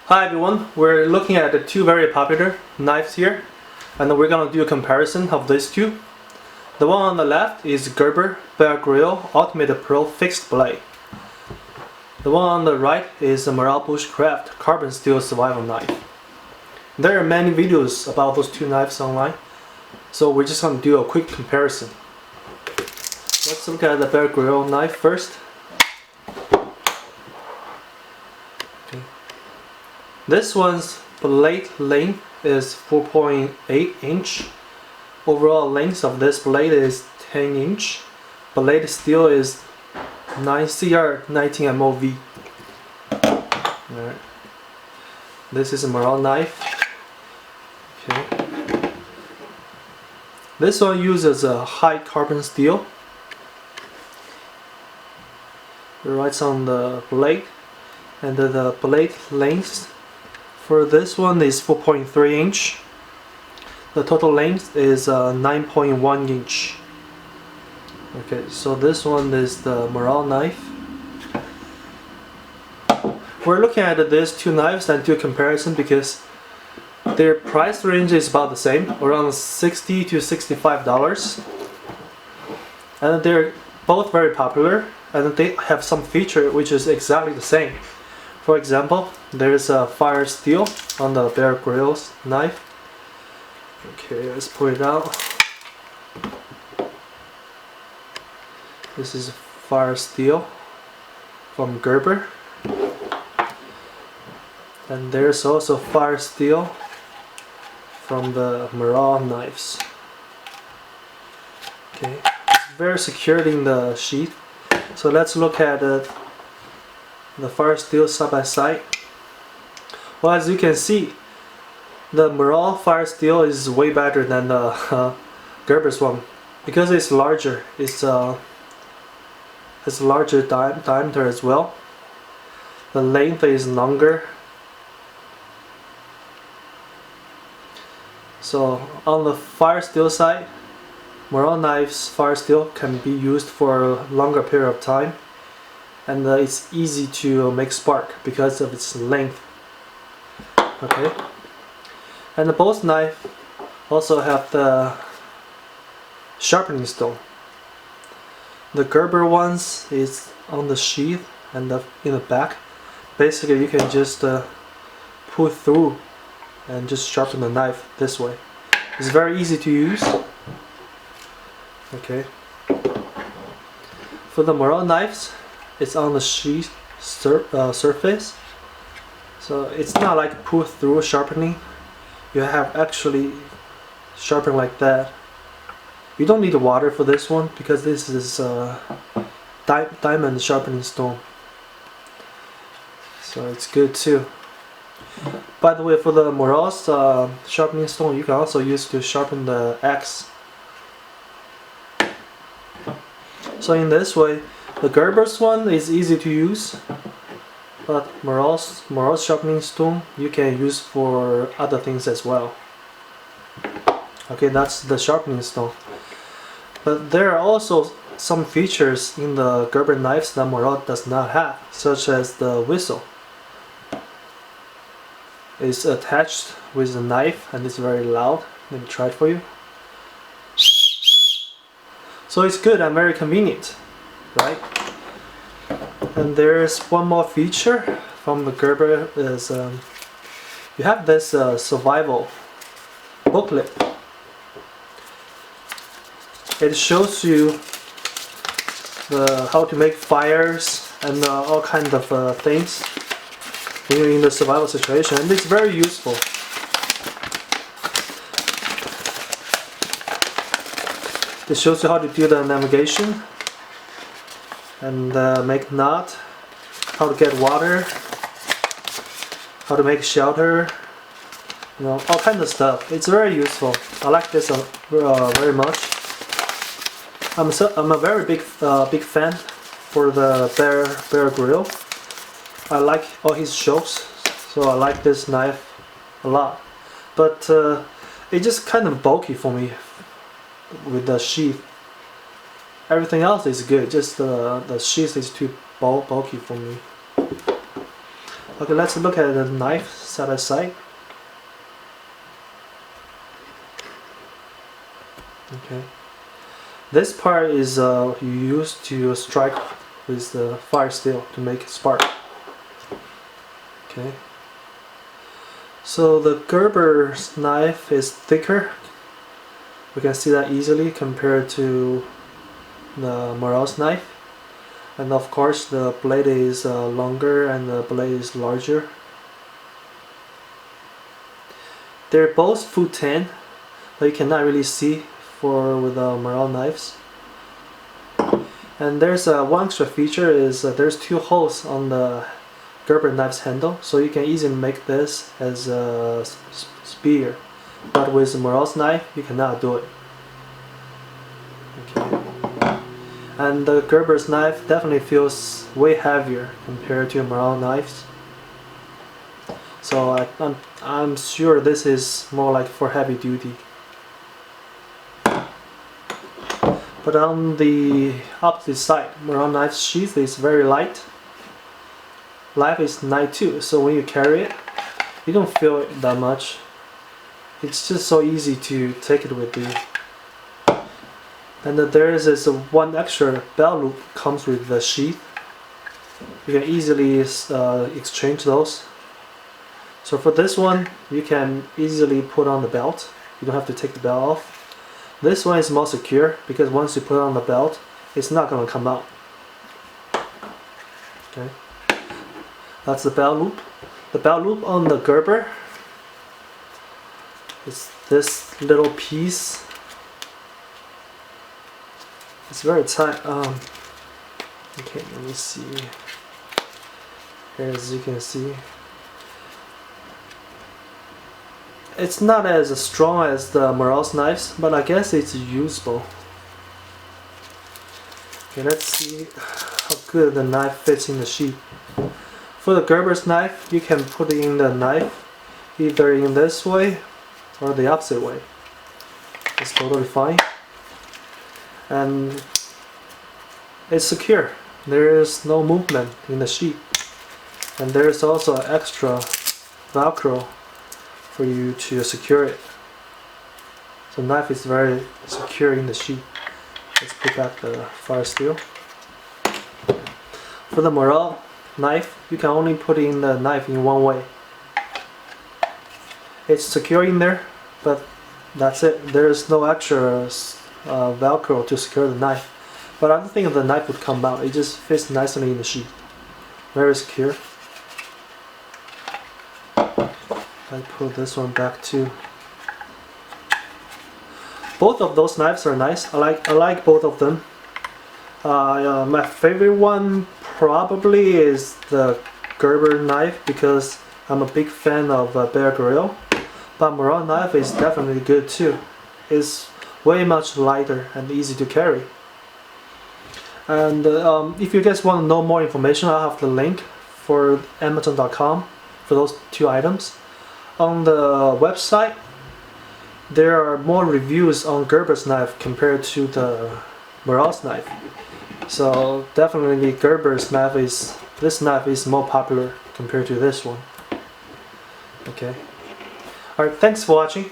Hi everyone, we're looking at the two very popular knives here, and we're gonna do a comparison of these two. The one on the left is Gerber Grylls Ultimate Pro Fixed Blade. The one on the right is the Bushcraft Carbon Steel Survival Knife. There are many videos about those two knives online, so we're just gonna do a quick comparison. Let's look at the Grylls knife first. This one's blade length is 4.8 inch. Overall length of this blade is 10 inch. Blade steel is 9CR 19 MOV. Alright. This is a Morakniv knife. Okay. This one uses a high carbon steel. It writes on the blade, and the blade length for this one is 4.3 inch. The total length is 9.1 inch. Okay, so this one is the Morakniv knife. We're looking at these two knives and do a comparison because their price range is about the same, around $60 to $65. And they're both very popular, and they have some feature which is exactly the same. For example, there's a fire steel on the Grylls knife. Okay, let's pull it out. This is fire steel from Gerber. And there's also fire steel from the Morakniv knives. Okay, it's very secured in the sheath. So let's look at the fire steel side by side. Well, as you can see, the Morakniv fire steel is way better than the Gerber's one because it's larger. It's has larger diameter as well. The length is longer. So on the fire steel side, Morakniv's fire steel can be used for a longer period of time, and it's easy to make spark because of its length. Okay, and both knives also have the sharpening stone. The Gerber ones is on the sheath and in the back. Basically, you can just pull through and just sharpen the knife this way. It's very easy to use. Okay. For the Morakniv knives, it's on the sheath surface, so it's not like pull through sharpening. You have actually sharpen like that. You don't need water for this one because this is diamond sharpening stone, so it's good too. By the way, for the Morakniv's sharpening stone, you can also use to sharpen the axe. So in this way, the Gerber's one is easy to use, but Morakniv's sharpening stone you can use for other things as well. Okay, that's the sharpening stone. But there are also some features in the Gerber knives that Morakniv does not have, such as the whistle. It's attached with the knife and it's very loud. Let me try it for you. So it's good and very convenient, right? And there's one more feature from the Gerber is you have this survival booklet. It shows you how to make fires and all kinds of things when you're in the survival situation, and it's very useful. It shows you how to do the navigation and make knot, how to get water, how to make shelter, you know, all kinds of stuff. It's very useful. I like this very much. I'm a very big fan for the Grylls. I like all his shows, so I like this knife a lot. But it's just kind of bulky for me with the sheath. Everything else is good, just the sheath is too bulky for me. Okay, let's look at the knife side by side. Okay, this part is you use to strike with the fire steel to make a spark. Okay, so the Gerber's knife is thicker. We can see that easily compared to the Morel's knife, and of course the blade is longer and the blade is larger. They're both foot tan, but you cannot really see with the Morel knives. And there's one extra feature is there's 2 holes on the Gerber knife's handle, so you can easily make this as a spear. But with the Morel's knife, you cannot do it. Okay. And the Gerber's knife definitely feels way heavier compared to Morel knives. So I'm sure this is more like for heavy duty. But on the opposite side, Morel knife's sheath is very light. Life is light too, so when you carry it, you don't feel it that much. It's just so easy to take it with you. And there is this one extra belt loop comes with the sheath. You can easily exchange those. So for this one, you can easily put on the belt. You don't have to take the belt off. This one is more secure because once you put on the belt, it's not going to come out. Okay, that's the belt loop. The belt loop on the Gerber is this little piece. It's very tight. Okay, let me see. Here, as you can see, it's not as strong as the Morel's knives, but I guess it's usable. Okay, let's see how good the knife fits in the sheath. For the Gerber's knife, you can put in the knife either in this way or the opposite way. It's totally fine. And it's secure. There is no movement in the sheath. And there is also an extra Velcro for you to secure it. So the knife is very secure in the sheath. Let's put back the fire steel. For the Morel knife, you can only put in the knife in one way. It's secure in there, but that's it. There is no extra Velcro to secure the knife. But I don't think the knife would come out. It just fits nicely in the sheath. Very secure. I put this one back too. Both of those knives are nice. I like both of them. My favorite one probably is the Gerber knife because I'm a big fan of Bear Grylls. But Morel knife is definitely good too. It's way much lighter and easy to carry. And if you guys want to know more information, I'll have the link for Amazon.com for those 2 items. On the website, there are more reviews on Gerber's knife compared to the Morel's knife. So definitely Gerber's knife this knife is more popular compared to this one. Okay. Alright, thanks for watching.